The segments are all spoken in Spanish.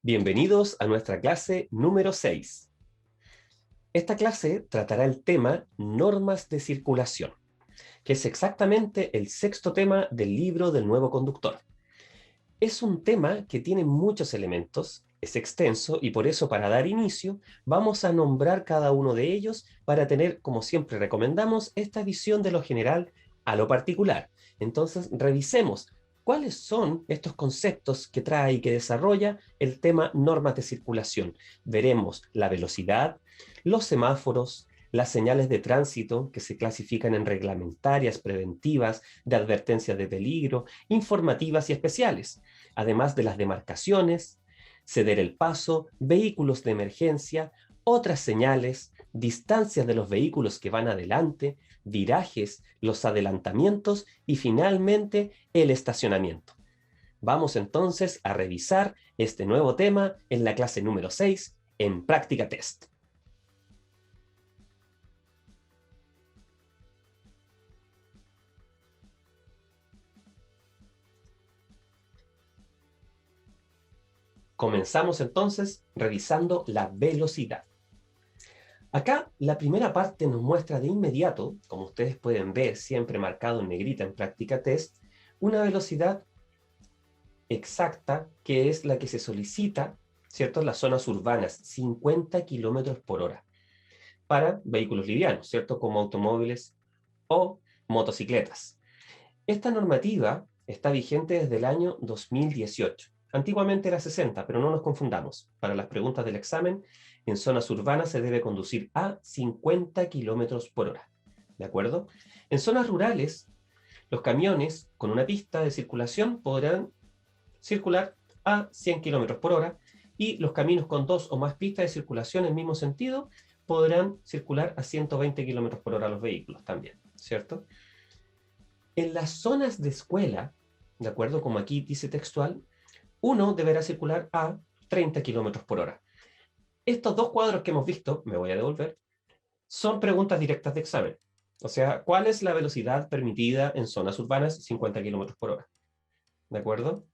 Bienvenidos a nuestra clase número 6. Esta clase tratará el tema normas de circulación, que es exactamente el sexto tema del libro del nuevo conductor. Es un tema que tiene muchos elementos, es extenso y por eso para dar inicio vamos a nombrar cada uno de ellos para tener, como siempre recomendamos, esta visión de lo general a lo particular. Entonces revisemos cuáles son estos conceptos que trae y que desarrolla el tema normas de circulación. Veremos la velocidad, los semáforos, las señales de tránsito que se clasifican en reglamentarias, preventivas, de advertencias de peligro, informativas y especiales, además de las demarcaciones, ceder el paso, vehículos de emergencia, otras señales, distancias de los vehículos que van adelante, virajes, los adelantamientos y finalmente el estacionamiento. Vamos entonces a revisar este nuevo tema en la clase número 6 en Práctica Test. Comenzamos entonces revisando la velocidad. Acá la primera parte nos muestra de inmediato, como ustedes pueden ver siempre marcado en negrita en Práctica Test, una velocidad exacta que es la que se solicita, ¿cierto?, en las zonas urbanas, 50 kilómetros por hora, para vehículos livianos, ¿cierto?, como automóviles o motocicletas. Esta normativa está vigente desde el año 2018. Antiguamente era 60, pero no nos confundamos. Para las preguntas del examen, en zonas urbanas se debe conducir a 50 kilómetros por hora. ¿De acuerdo? En zonas rurales, los camiones con una pista de circulación podrán circular a 100 kilómetros por hora y los caminos con dos o más pistas de circulación en mismo sentido podrán circular a 120 kilómetros por hora los vehículos también, ¿cierto? En las zonas de escuela, de acuerdo como aquí dice textual, uno deberá circular a 30 kilómetros por hora. Estos dos cuadros que hemos visto, me voy a devolver, son preguntas directas de examen. O sea, ¿cuál es la velocidad permitida en zonas urbanas? 50 kilómetros por hora. ¿De acuerdo?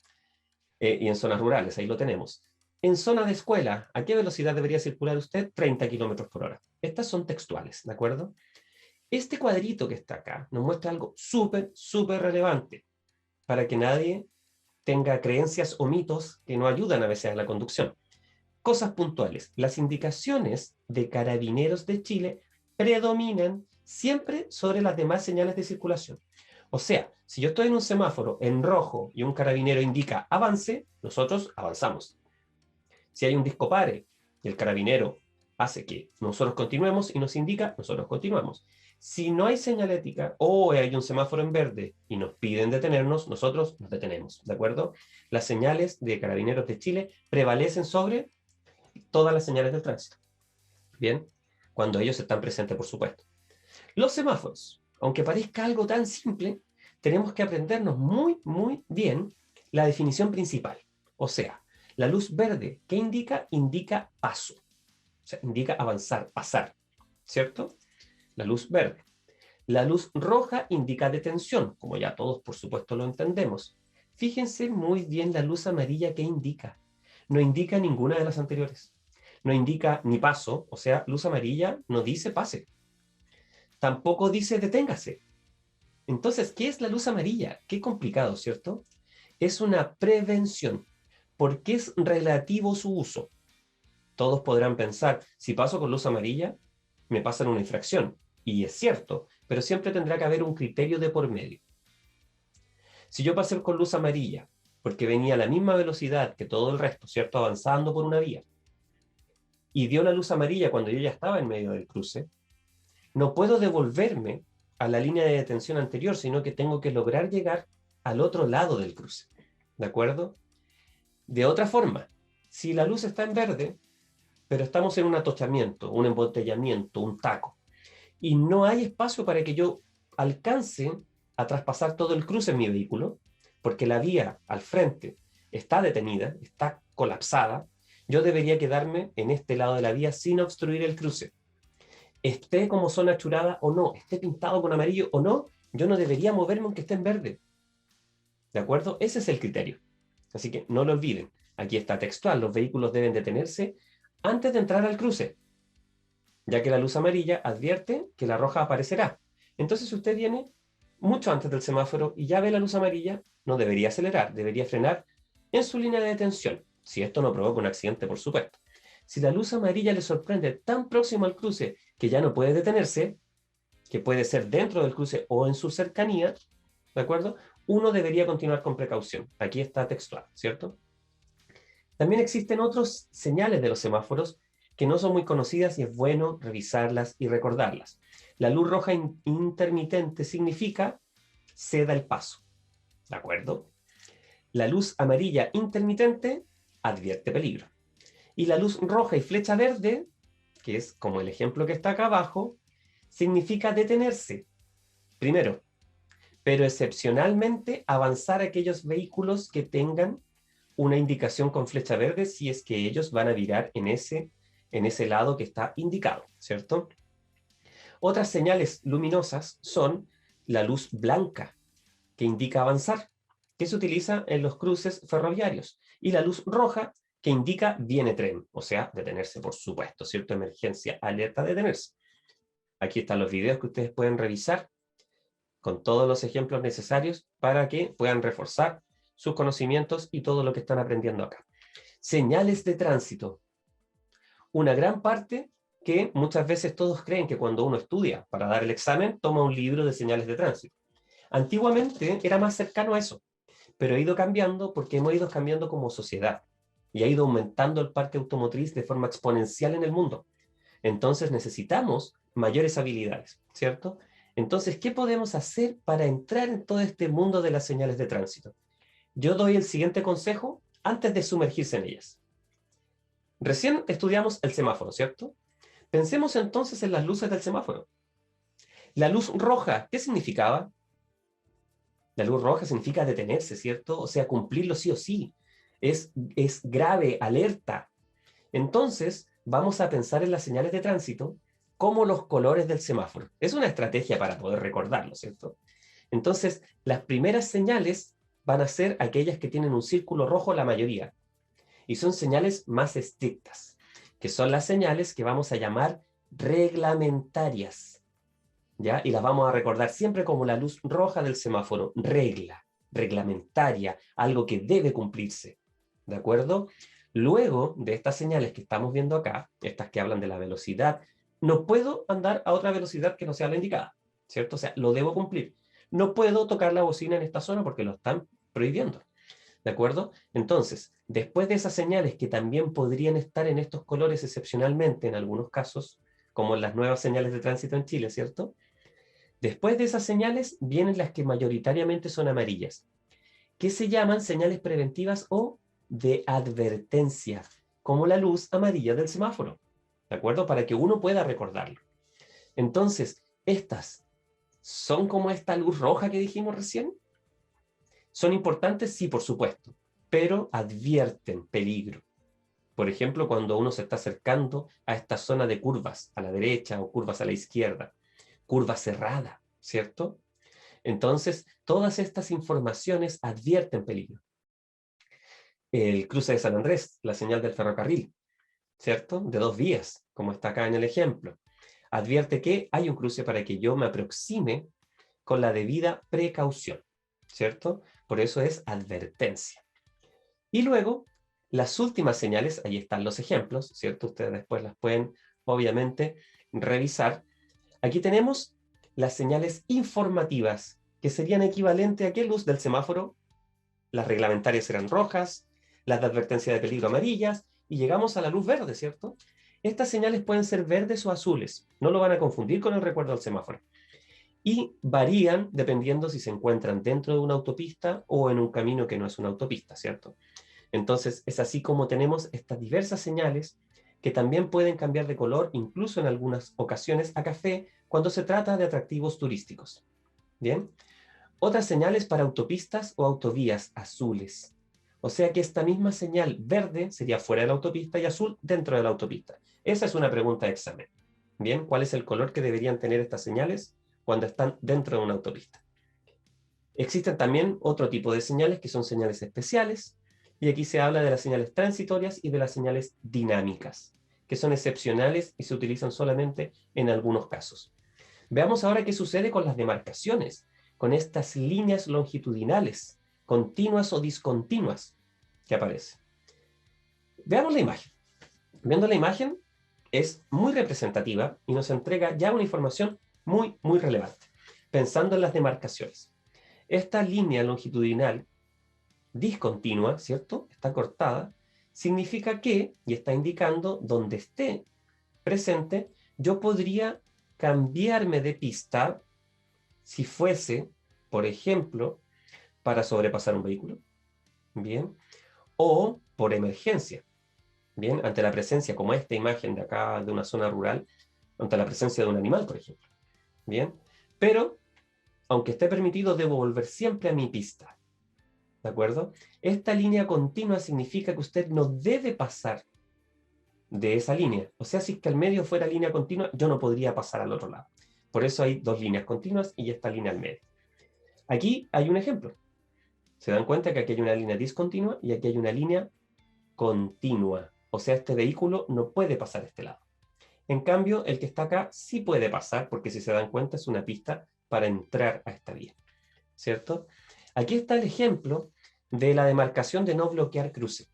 Y en zonas rurales, ahí lo tenemos. En zona de escuela, ¿a qué velocidad debería circular usted? 30 kilómetros por hora. Estas son textuales, ¿de acuerdo? Este cuadrito que está acá nos muestra algo súper relevante para que nadie tenga creencias o mitos que no ayudan a veces a la conducción. Cosas puntuales. Las indicaciones de Carabineros de Chile predominan siempre sobre las demás señales de circulación. O sea, si yo estoy en un semáforo en rojo y un carabinero indica avance, nosotros avanzamos. Si hay un disco pare y el carabinero hace que nosotros continuemos y nos indica, nosotros continuamos. Si no hay señalética o hay un semáforo en verde y nos piden detenernos, nosotros nos detenemos, ¿de acuerdo? Las señales de Carabineros de Chile prevalecen sobre todas las señales del tránsito. Bien, cuando ellos están presentes, por supuesto. Los semáforos, aunque parezca algo tan simple, tenemos que aprendernos muy bien la definición principal. O sea, la luz verde, ¿qué indica? Indica paso. O sea, indica avanzar, pasar, ¿cierto? La luz verde. La luz roja indica detención, como ya todos por supuesto lo entendemos. Fíjense muy bien la luz amarilla que indica. No indica ninguna de las anteriores. No indica ni paso, o sea, luz amarilla no dice pase. Tampoco dice deténgase. Entonces, ¿qué es la luz amarilla? Qué complicado, ¿cierto? Es una prevención, porque es relativo su uso. Todos podrán pensar, si paso con luz amarilla, me pasan una infracción. Y es cierto, pero siempre tendrá que haber un criterio de por medio. Si yo pasé con luz amarilla, porque venía a la misma velocidad que todo el resto, ¿cierto? Avanzando por una vía, y dio la luz amarilla cuando yo ya estaba en medio del cruce, no puedo devolverme a la línea de detención anterior, sino que tengo que lograr llegar al otro lado del cruce. ¿De acuerdo? De otra forma, si la luz está en verde, pero estamos en un atochamiento, un embotellamiento, un taco, y no hay espacio para que yo alcance a traspasar todo el cruce en mi vehículo, porque la vía al frente está detenida, está colapsada, yo debería quedarme en este lado de la vía sin obstruir el cruce. Esté como zona achurada o no, esté pintado con amarillo o no, yo no debería moverme aunque esté en verde. ¿De acuerdo? Ese es el criterio. Así que no lo olviden. Aquí está textual, los vehículos deben detenerse antes de entrar al cruce, ya que la luz amarilla advierte que la roja aparecerá. Entonces, si usted viene mucho antes del semáforo y ya ve la luz amarilla, no debería acelerar, debería frenar en su línea de detención, si esto no provoca un accidente, por supuesto. Si la luz amarilla le sorprende tan próximo al cruce que ya no puede detenerse, que puede ser dentro del cruce o en su cercanía, ¿de acuerdo? Uno debería continuar con precaución. Aquí está textual, ¿cierto? También existen otros señales de los semáforos que no son muy conocidas y es bueno revisarlas y recordarlas. La luz roja intermitente significa ceda el paso, ¿de acuerdo? La luz amarilla intermitente advierte peligro. Y la luz roja y flecha verde, que es como el ejemplo que está acá abajo, significa detenerse, primero, pero excepcionalmente avanzar aquellos vehículos que tengan una indicación con flecha verde si es que ellos van a virar en ese lado que está indicado, ¿cierto? Otras señales luminosas son la luz blanca, que indica avanzar, que se utiliza en los cruces ferroviarios, y la luz roja, que indica viene tren, o sea, detenerse, por supuesto, ¿cierto? Emergencia, alerta, detenerse. Aquí están los videos que ustedes pueden revisar con todos los ejemplos necesarios para que puedan reforzar sus conocimientos y todo lo que están aprendiendo acá. Señales de tránsito. Una gran parte que muchas veces todos creen que cuando uno estudia para dar el examen, toma un libro de señales de tránsito. Antiguamente era más cercano a eso, pero ha ido cambiando porque hemos ido cambiando como sociedad y ha ido aumentando el parque automotriz de forma exponencial en el mundo. Entonces necesitamos mayores habilidades, ¿cierto? Entonces, ¿qué podemos hacer para entrar en todo este mundo de las señales de tránsito? Yo doy el siguiente consejo antes de sumergirse en ellas. Recién estudiamos el semáforo, ¿cierto? Pensemos entonces en las luces del semáforo. La luz roja, ¿qué significaba? La luz roja significa detenerse, ¿cierto? O sea, cumplirlo sí o sí. Es grave, alerta. Entonces, vamos a pensar en las señales de tránsito como los colores del semáforo. Es una estrategia para poder recordarlo, ¿cierto? Entonces, las primeras señales van a ser aquellas que tienen un círculo rojo, la mayoría, y son señales más estrictas, que son las señales que vamos a llamar reglamentarias, ¿ya? Y las vamos a recordar siempre como la luz roja del semáforo, regla, reglamentaria, algo que debe cumplirse, ¿de acuerdo? Luego de estas señales que estamos viendo acá, estas que hablan de la velocidad, no puedo andar a otra velocidad que no sea la indicada, ¿cierto? O sea, lo debo cumplir. No puedo tocar la bocina en esta zona porque lo están prohibiendo, ¿de acuerdo? Entonces, después de esas señales que también podrían estar en estos colores excepcionalmente en algunos casos, como en las nuevas señales de tránsito en Chile, ¿cierto? Después de esas señales vienen las que mayoritariamente son amarillas, que se llaman señales preventivas o de advertencia, como la luz amarilla del semáforo, ¿de acuerdo? Para que uno pueda recordarlo. Entonces, estas son como esta luz roja que dijimos recién. ¿Son importantes? Sí, por supuesto, pero advierten peligro. Por ejemplo, cuando uno se está acercando a esta zona de curvas a la derecha o curvas a la izquierda, curva cerrada, ¿cierto? Entonces, todas estas informaciones advierten peligro. El cruce de San Andrés, la señal del ferrocarril, ¿cierto? De dos vías, como está acá en el ejemplo. Advierte que hay un cruce para que yo me aproxime con la debida precaución, ¿cierto? Por eso es advertencia. Y luego, las últimas señales, ahí están los ejemplos, ¿cierto? Ustedes después las pueden, obviamente, revisar. Aquí tenemos las señales informativas, que serían equivalentes a qué luz del semáforo. Las reglamentarias serán rojas, las de advertencia de peligro amarillas, y llegamos a la luz verde, ¿cierto? Estas señales pueden ser verdes o azules, no lo van a confundir con el recuerdo del semáforo. Y varían dependiendo si se encuentran dentro de una autopista o en un camino que no es una autopista, ¿cierto? Entonces, es así como tenemos estas diversas señales que también pueden cambiar de color, incluso en algunas ocasiones a café, cuando se trata de atractivos turísticos. ¿Bien? Otras señales para autopistas o autovías azules. O sea que esta misma señal verde sería fuera de la autopista y azul dentro de la autopista. Esa es una pregunta de examen. Bien, ¿cuál es el color que deberían tener estas señales cuando están dentro de una autopista? Existen también otro tipo de señales que son señales especiales, Y aquí se habla de las señales transitorias y de las señales dinámicas, que son excepcionales y se utilizan solamente en algunos casos. Veamos ahora qué sucede con las demarcaciones, con estas líneas longitudinales, continuas o discontinuas, que aparecen. Veamos la imagen. Viendo la imagen, es muy representativa y nos entrega ya una información muy relevante, pensando en las demarcaciones. Esta línea longitudinal discontinua, ¿cierto? Está cortada, significa que, y está indicando donde esté presente, yo podría cambiarme de pista si fuese, por ejemplo, para sobrepasar un vehículo, ¿bien? O por emergencia, ¿bien? Ante la presencia, como esta imagen de acá, de una zona rural, ante la presencia de un animal, por ejemplo, ¿bien? Pero, aunque esté permitido, debo volver siempre a mi pista, ¿de acuerdo? Esta línea continua significa que usted no debe pasar de esa línea. O sea, si es que al medio fuera línea continua, yo no podría pasar al otro lado. Por eso hay dos líneas continuas y esta línea al medio. Aquí hay un ejemplo. Se dan cuenta que aquí hay una línea discontinua y aquí hay una línea continua. O sea, este vehículo no puede pasar a este lado. En cambio, el que está acá sí puede pasar, porque si se dan cuenta es una pista para entrar a esta vía, ¿cierto? Aquí está el ejemplo de la demarcación de no bloquear cruce.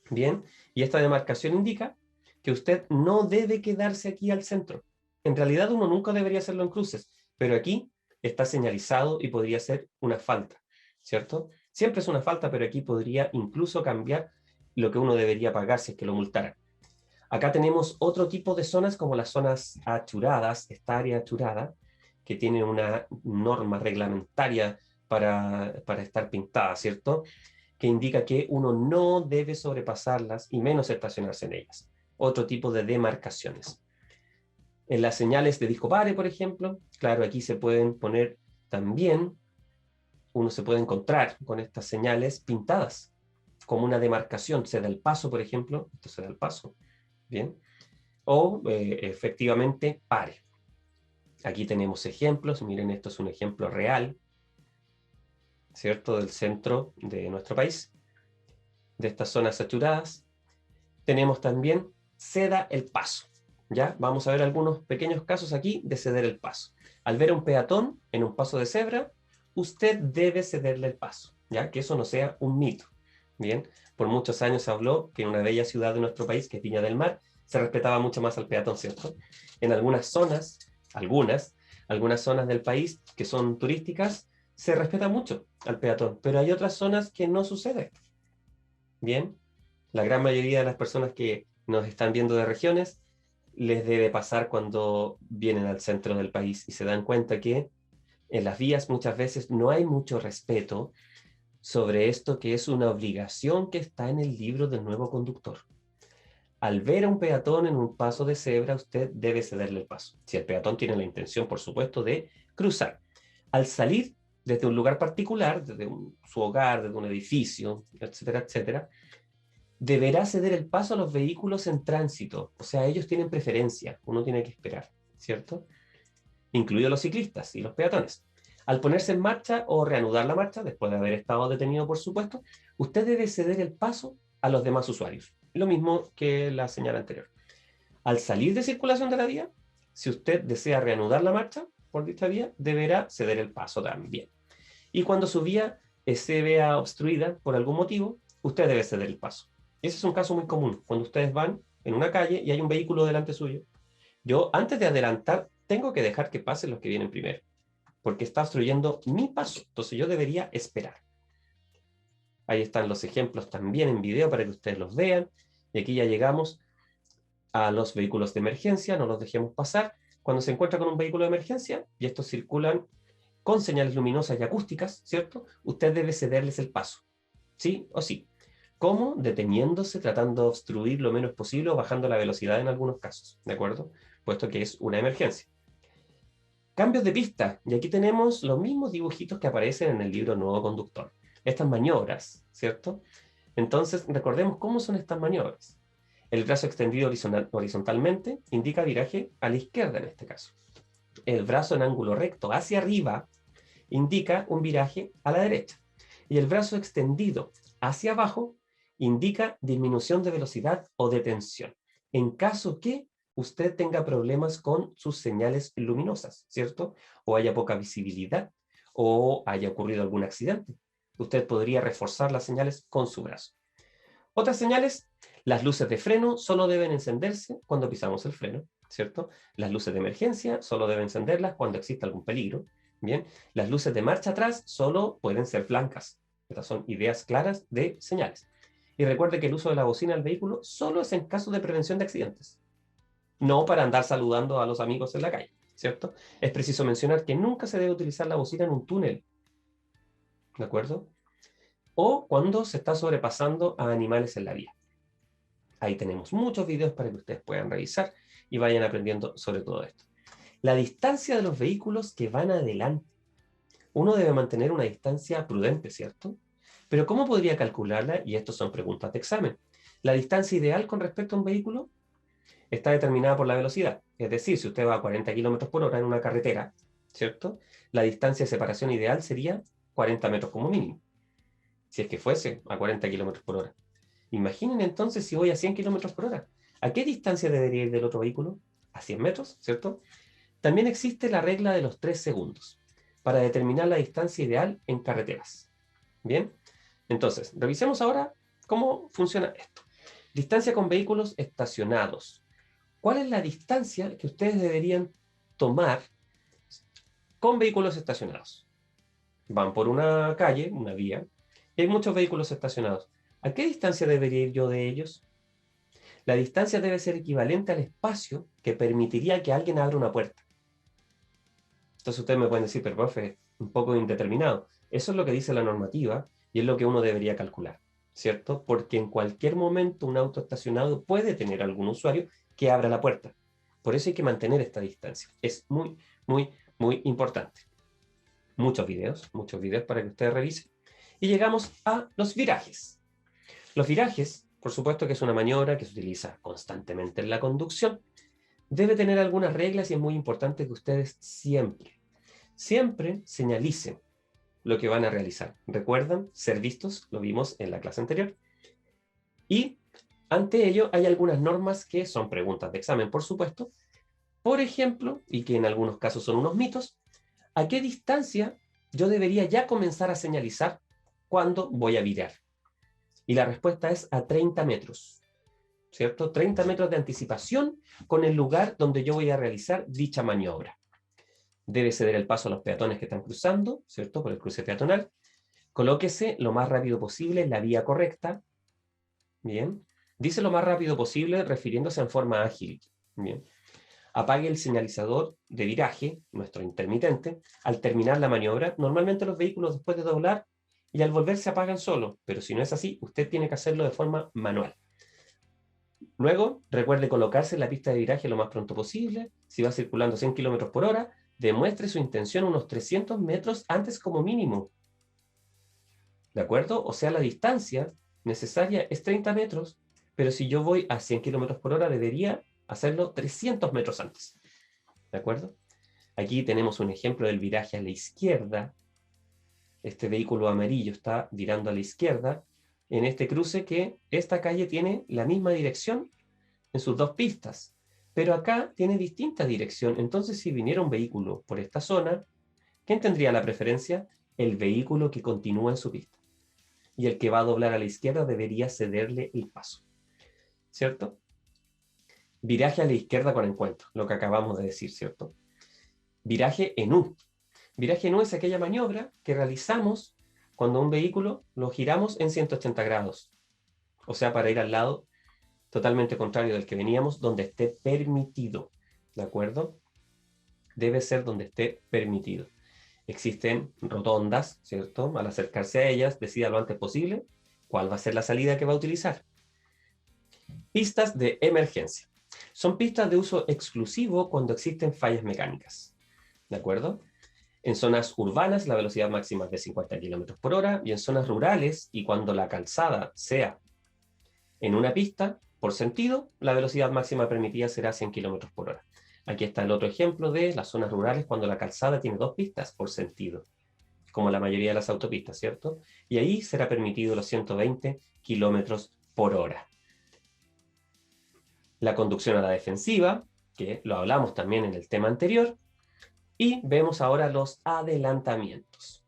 Bien, y esta demarcación indica que usted no debe quedarse aquí al centro. En realidad uno nunca debería hacerlo en cruces, pero aquí está señalizado y podría ser una falta, ¿cierto? Siempre es una falta, pero aquí podría incluso cambiar lo que uno debería pagar si es que lo multaran. Acá tenemos otro tipo de zonas como las zonas achuradas, esta área achurada, que tiene una norma reglamentaria para estar pintada, ¿cierto? Que indica que uno no debe sobrepasarlas y menos estacionarse en ellas. Otro tipo de demarcaciones. En las señales de disco pare, por ejemplo, claro, aquí se pueden poner también, uno se puede encontrar con estas señales pintadas, como una demarcación, se da el paso, por ejemplo, esto se da el paso, ¿bien? O efectivamente pare. Aquí tenemos ejemplos, miren, esto es un ejemplo real, ¿cierto? Del centro de nuestro país, de estas zonas saturadas. Tenemos también ceda el paso, ¿ya? Vamos a ver algunos pequeños casos aquí de ceder el paso. Al ver a un peatón en un paso de cebra, usted debe cederle el paso, ¿ya? Que eso no sea un mito, ¿bien? Por muchos años se habló que en una bella ciudad de nuestro país, que es Viña del Mar, se respetaba mucho más al peatón, ¿cierto? En algunas zonas, algunas zonas del país que son turísticas, se respeta mucho al peatón, pero hay otras zonas que no sucede, ¿bien? La gran mayoría de las personas que nos están viendo de regiones les debe pasar cuando vienen al centro del país y se dan cuenta que en las vías muchas veces no hay mucho respeto sobre esto que es una obligación que está en el libro del nuevo conductor. Al ver a un peatón en un paso de cebra, usted debe cederle el paso. Si el peatón tiene la intención, por supuesto, de cruzar. Al salir desde un lugar particular, desde su hogar, desde un edificio, etcétera, etcétera, deberá ceder el paso a los vehículos en tránsito. O sea, ellos tienen preferencia, uno tiene que esperar, ¿cierto? Incluidos los ciclistas y los peatones. Al ponerse en marcha o reanudar la marcha, después de haber estado detenido, por supuesto, usted debe ceder el paso a los demás usuarios. Lo mismo que la señal anterior. Al salir de circulación de la vía, si usted desea reanudar la marcha por dicha vía, deberá ceder el paso también. Y cuando su vía se vea obstruida por algún motivo, usted debe ceder el paso. Ese es un caso muy común, cuando ustedes van en una calle y hay un vehículo delante suyo. Yo, antes de adelantar, tengo que dejar que pasen los que vienen primero, porque está obstruyendo mi paso, entonces yo debería esperar. Ahí están los ejemplos también en video para que ustedes los vean, y aquí ya llegamos a los vehículos de emergencia, no los dejemos pasar. Cuando se encuentra con un vehículo de emergencia, y estos circulan con señales luminosas y acústicas, ¿cierto? Usted debe cederles el paso, ¿sí o sí? ¿Cómo? Deteniéndose, tratando de obstruir lo menos posible o bajando la velocidad en algunos casos, ¿de acuerdo? Puesto que es una emergencia. Cambios de pista, y aquí tenemos los mismos dibujitos que aparecen en el libro Nuevo Conductor. Estas maniobras, ¿cierto? Entonces, recordemos cómo son estas maniobras. El brazo extendido horizontalmente indica viraje a la izquierda en este caso. El brazo en ángulo recto hacia arriba indica un viraje a la derecha. Y el brazo extendido hacia abajo indica disminución de velocidad o detención, en caso que usted tenga problemas con sus señales luminosas, ¿cierto? O haya poca visibilidad, o haya ocurrido algún accidente. Usted podría reforzar las señales con su brazo. Otras señales, las luces de freno solo deben encenderse cuando pisamos el freno, ¿cierto? Las luces de emergencia solo deben encenderlas cuando exista algún peligro, ¿bien? Las luces de marcha atrás solo pueden ser blancas. Estas son ideas claras de señales. Y recuerde que el uso de la bocina del vehículo solo es en caso de prevención de accidentes, no para andar saludando a los amigos en la calle, ¿cierto? Es preciso mencionar que nunca se debe utilizar la bocina en un túnel, ¿de acuerdo? O cuando se está sobrepasando a animales en la vía. Ahí tenemos muchos videos para que ustedes puedan revisar y vayan aprendiendo sobre todo esto. La distancia de los vehículos que van adelante. Uno debe mantener una distancia prudente, ¿cierto? Pero ¿cómo podría calcularla? Y estas son preguntas de examen. La distancia ideal con respecto a un vehículo está determinada por la velocidad. Es decir, si usted va a 40 km por hora en una carretera, ¿cierto? La distancia de separación ideal sería 40 metros como mínimo, si es que fuese a 40 km por hora. Imaginen entonces si voy a 100 km por hora. ¿A qué distancia debería ir del otro vehículo? A 100 metros, ¿cierto? También existe la regla de los 3 segundos para determinar la distancia ideal en carreteras. Bien, entonces, revisemos ahora cómo funciona esto. Distancia con vehículos estacionados. ¿Cuál es la distancia que ustedes deberían tomar con vehículos estacionados? Van por una calle, una vía, y hay muchos vehículos estacionados. ¿A qué distancia debería ir yo de ellos? La distancia debe ser equivalente al espacio que permitiría que alguien abra una puerta. Entonces ustedes me pueden decir, pero profe, un poco indeterminado. Eso es lo que dice la normativa y es lo que uno debería calcular, ¿cierto? Porque en cualquier momento un auto estacionado puede tener algún usuario que abra la puerta. Por eso hay que mantener esta distancia. Es muy, muy, muy importante. Muchos videos para que ustedes revisen. Y llegamos a los virajes. Los virajes, por supuesto que es una maniobra que se utiliza constantemente en la conducción. Debe tener algunas reglas y es muy importante que ustedes siempre señalicen lo que van a realizar. ¿Recuerdan ser vistos? Lo vimos en la clase anterior. Y ante ello hay algunas normas que son preguntas de examen, por supuesto. Por ejemplo, y que en algunos casos son unos mitos, ¿a qué distancia yo debería ya comenzar a señalizar cuando voy a virar? Y la respuesta es a 30 metros, ¿cierto? 30 metros de anticipación con el lugar donde yo voy a realizar dicha maniobra. Debe ceder el paso a los peatones que están cruzando, ¿cierto? Por el cruce peatonal. Colóquese lo más rápido posible en la vía correcta. Bien. Dice lo más rápido posible refiriéndose en forma ágil. Bien. Apague el señalizador de viraje, nuestro intermitente, al terminar la maniobra. Normalmente los vehículos después de doblar y al volver se apagan solo, pero si no es así, usted tiene que hacerlo de forma manual. Luego, recuerde colocarse en la pista de viraje lo más pronto posible. Si va circulando 100 km por hora, demuestre su intención unos 300 metros antes como mínimo. ¿De acuerdo? O sea, la distancia necesaria es 30 metros, pero si yo voy a 100 km por hora, debería hacerlo 300 metros antes. ¿De acuerdo? Aquí tenemos un ejemplo del viraje a la izquierda. Este vehículo amarillo está virando a la izquierda en este cruce que esta calle tiene la misma dirección en sus dos pistas, pero acá tiene distinta dirección. Entonces, si viniera un vehículo por esta zona, ¿quién tendría la preferencia? El vehículo que continúa en su pista. Y el que va a doblar a la izquierda debería cederle el paso, ¿cierto? Viraje a la izquierda con encuentro, lo que acabamos de decir, ¿cierto? Viraje en U. Viraje en U es aquella maniobra que realizamos cuando un vehículo lo giramos en 180 grados, o sea, para ir al lado totalmente contrario del que veníamos, donde esté permitido, ¿de acuerdo? Debe ser donde esté permitido. Existen rotondas, ¿cierto? Al acercarse a ellas, decida lo antes posible cuál va a ser la salida que va a utilizar. Pistas de emergencia. Son pistas de uso exclusivo cuando existen fallas mecánicas, ¿de acuerdo? En zonas urbanas la velocidad máxima es de 50 km por hora y en zonas rurales y cuando la calzada sea en una pista, por sentido, la velocidad máxima permitida será 100 km por hora. Aquí está el otro ejemplo de las zonas rurales cuando la calzada tiene dos pistas por sentido. como la mayoría de las autopistas, ¿cierto? Y ahí será permitido los 120 kilómetros por hora. La conducción a la defensiva, que lo hablamos también en el tema anterior, y vemos ahora los adelantamientos.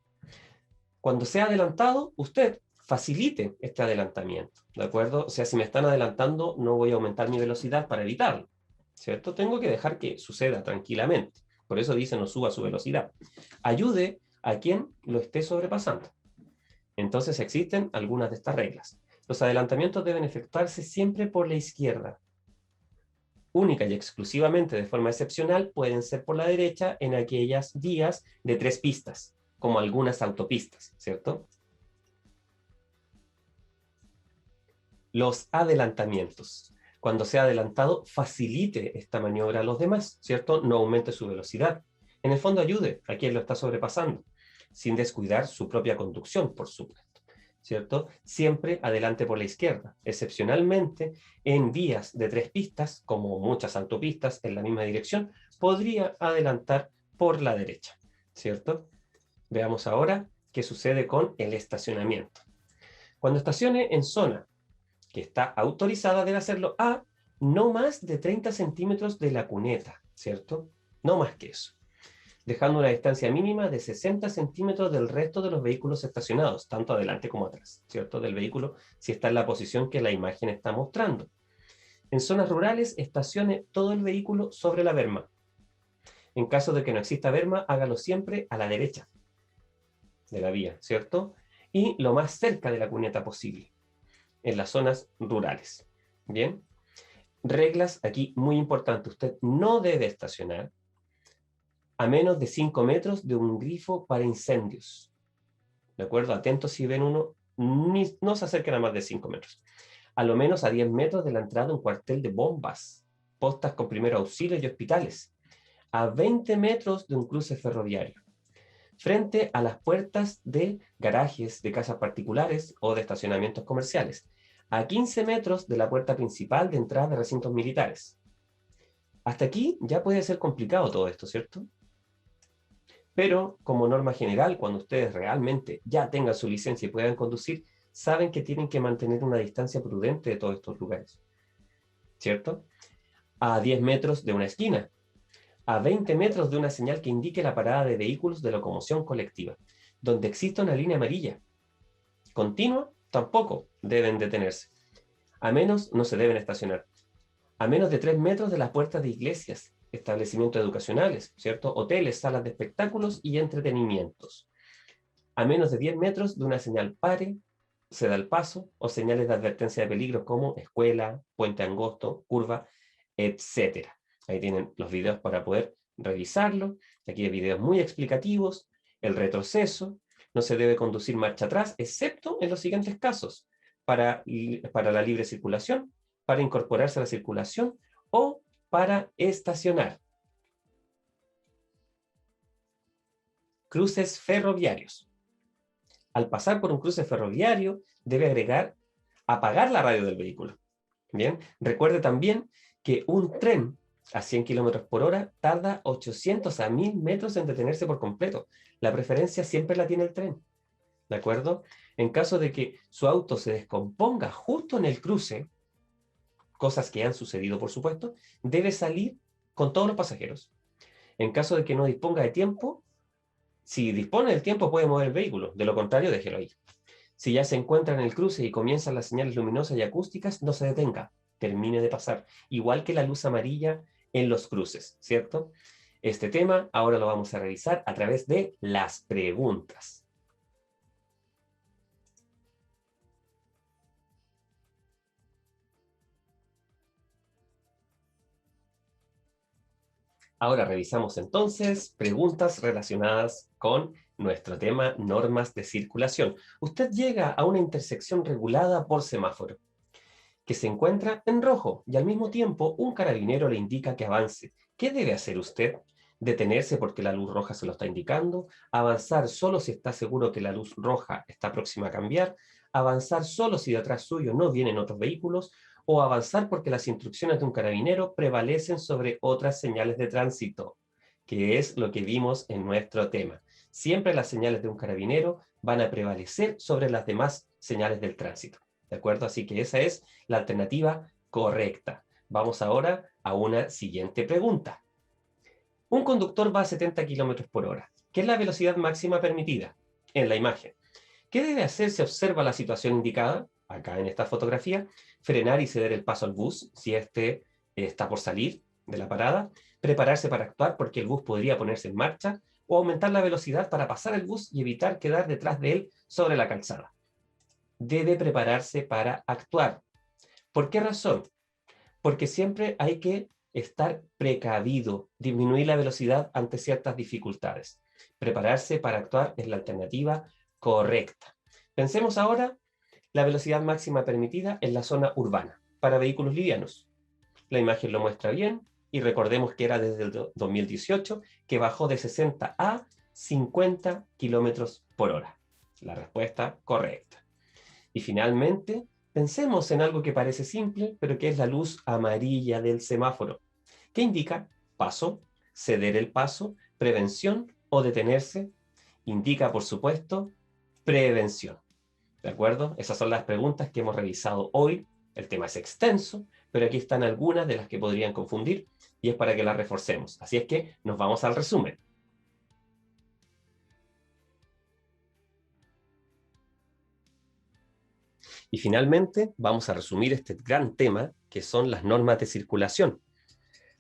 Cuando sea adelantado, usted facilite este adelantamiento, ¿de acuerdo? O sea, si me están adelantando, no voy a aumentar mi velocidad para evitarlo, ¿cierto? Tengo que dejar que suceda tranquilamente. Por eso dice no suba su velocidad. Ayude a quien lo esté sobrepasando. Entonces existen algunas de estas reglas. Los adelantamientos deben efectuarse siempre por la izquierda. Única y exclusivamente de forma excepcional pueden ser por la derecha en aquellas vías de 3 pistas, como algunas autopistas, ¿cierto? Los adelantamientos. Cuando sea adelantado, facilite esta maniobra a los demás, ¿cierto? No aumente su velocidad. En el fondo ayude a quien lo está sobrepasando, sin descuidar su propia conducción, por supuesto, ¿cierto? Siempre adelante por la izquierda, excepcionalmente en vías de 3 pistas, como muchas autopistas en la misma dirección, podría adelantar por la derecha, ¿cierto? Veamos ahora qué sucede con el estacionamiento. Cuando estacione en zona que está autorizada, debe hacerlo a no más de 30 centímetros de la cuneta, ¿cierto? No más que eso. Dejando una distancia mínima de 60 centímetros del resto de los vehículos estacionados, tanto adelante como atrás, ¿cierto? Del vehículo, si está en la posición que la imagen está mostrando. En zonas rurales, estacione todo el vehículo sobre la berma. En caso de que no exista berma, hágalo siempre a la derecha de la vía, ¿cierto? Y lo más cerca de la cuneta posible, en las zonas rurales. Bien, reglas aquí muy importantes. Usted no debe estacionar a menos de 5 metros de un grifo para incendios. ¿De acuerdo? Atentos si ven uno, no se acerquen a más de 5 metros. A lo menos a 10 metros de la entrada de un cuartel de bombas, postas con primeros auxilios y hospitales. A 20 metros de un cruce ferroviario. Frente a las puertas de garajes de casas particulares o de estacionamientos comerciales. A 15 metros de la puerta principal de entrada de recintos militares. Hasta aquí ya puede ser complicado todo esto, ¿cierto? Pero como norma general, cuando ustedes realmente ya tengan su licencia y puedan conducir, saben que tienen que mantener una distancia prudente de todos estos lugares, ¿cierto? A 10 metros de una esquina, a 20 metros de una señal que indique la parada de vehículos de locomoción colectiva, donde exista una línea amarilla. Continua, tampoco deben detenerse. A menos no se deben estacionar. A menos de 3 metros de las puertas de iglesias, establecimientos educacionales, ¿cierto? Hoteles, salas de espectáculos y entretenimientos. A menos de 10 metros de una señal pare, se da el paso, o señales de advertencia de peligro como escuela, puente angosto, curva, etc. Ahí tienen los videos para poder revisarlo. Aquí hay videos muy explicativos. El retroceso, no se debe conducir marcha atrás, excepto en los siguientes casos: para la libre circulación, para incorporarse a la circulación o para estacionar. Cruces ferroviarios. Al pasar por un cruce ferroviario, debe apagar la radio del vehículo. Bien, recuerde también que un tren a 100 kilómetros por hora tarda 800 a 1000 metros en detenerse por completo. La preferencia siempre la tiene el tren, ¿de acuerdo? En caso de que su auto se descomponga justo en el cruce, cosas que han sucedido, por supuesto, debe salir con todos los pasajeros. En caso de que no disponga de tiempo, si dispone del tiempo puede mover el vehículo, de lo contrario déjelo ahí. Si ya se encuentra en el cruce y comienzan las señales luminosas y acústicas, no se detenga, termine de pasar, igual que la luz amarilla en los cruces, ¿cierto? Este tema ahora lo vamos a revisar a través de las preguntas. Ahora revisamos entonces preguntas relacionadas con nuestro tema normas de circulación. Usted llega a una intersección regulada por semáforo que se encuentra en rojo y al mismo tiempo un carabinero le indica que avance. ¿Qué debe hacer usted? ¿Detenerse porque la luz roja se lo está indicando? ¿Avanzar solo si está seguro que la luz roja está próxima a cambiar? ¿Avanzar solo si detrás suyo no vienen otros vehículos? ¿O avanzar porque las instrucciones de un carabinero prevalecen sobre otras señales de tránsito? Que es lo que vimos en nuestro tema. Siempre las señales de un carabinero van a prevalecer sobre las demás señales del tránsito. ¿De acuerdo? Así que esa es la alternativa correcta. Vamos ahora a una siguiente pregunta. Un conductor va a 70 km por hora. ¿Qué es la velocidad máxima permitida? En la imagen. ¿Qué debe hacer si observa la situación indicada? Acá en esta fotografía, frenar y ceder el paso al bus si este está por salir de la parada, prepararse para actuar porque el bus podría ponerse en marcha, o aumentar la velocidad para pasar el bus y evitar quedar detrás de él sobre la calzada. Debe prepararse para actuar. ¿Por qué razón? Porque siempre hay que estar precavido, disminuir la velocidad ante ciertas dificultades. Prepararse para actuar es la alternativa correcta. Pensemos ahora la velocidad máxima permitida en la zona urbana para vehículos livianos. La imagen lo muestra bien y recordemos que era desde el 2018 que bajó de 60 a 50 kilómetros por hora. La respuesta correcta. Y finalmente, pensemos en algo que parece simple, pero que es la luz amarilla del semáforo, que indica paso, ceder el paso, prevención o detenerse. Indica, por supuesto, prevención. ¿De acuerdo? Esas son las preguntas que hemos revisado hoy. El tema es extenso, pero aquí están algunas de las que podrían confundir y es para que las reforcemos. Así es que nos vamos al resumen. Y finalmente vamos a resumir este gran tema que son las normas de circulación.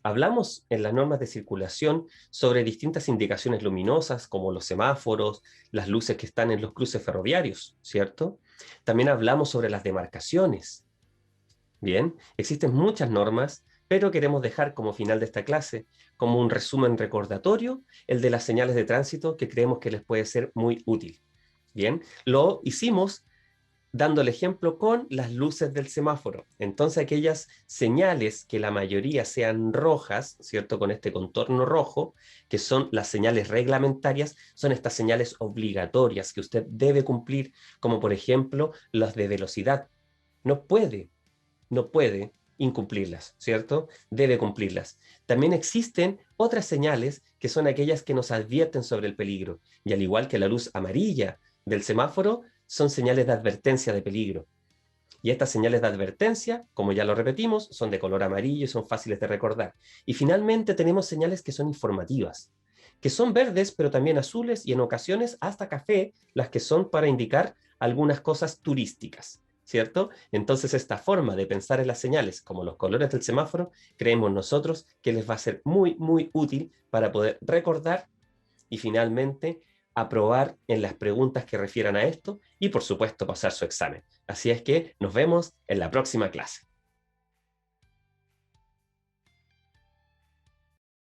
Hablamos en las normas de circulación sobre distintas indicaciones luminosas como los semáforos, las luces que están en los cruces ferroviarios, ¿cierto? También hablamos sobre las demarcaciones. Bien, existen muchas normas, pero queremos dejar como final de esta clase, como un resumen recordatorio, el de las señales de tránsito que creemos que les puede ser muy útil. Bien, lo hicimos dando el ejemplo con las luces del semáforo. Entonces, aquellas señales que la mayoría sean rojas, ¿cierto? Con este contorno rojo, que son las señales reglamentarias, son estas señales obligatorias que usted debe cumplir, como por ejemplo las de velocidad. No puede incumplirlas, ¿cierto? Debe cumplirlas. También existen otras señales que son aquellas que nos advierten sobre el peligro, y al igual que la luz amarilla del semáforo, son señales de advertencia de peligro. Y estas señales de advertencia, como ya lo repetimos, son de color amarillo y son fáciles de recordar. Y finalmente tenemos señales que son informativas, que son verdes, pero también azules y en ocasiones hasta café, las que son para indicar algunas cosas turísticas, ¿cierto? Entonces esta forma de pensar en las señales como los colores del semáforo, creemos nosotros que les va a ser muy, muy útil para poder recordar y finalmente aprobar en las preguntas que refieran a esto y por supuesto pasar su examen. Así es que nos vemos en la próxima clase.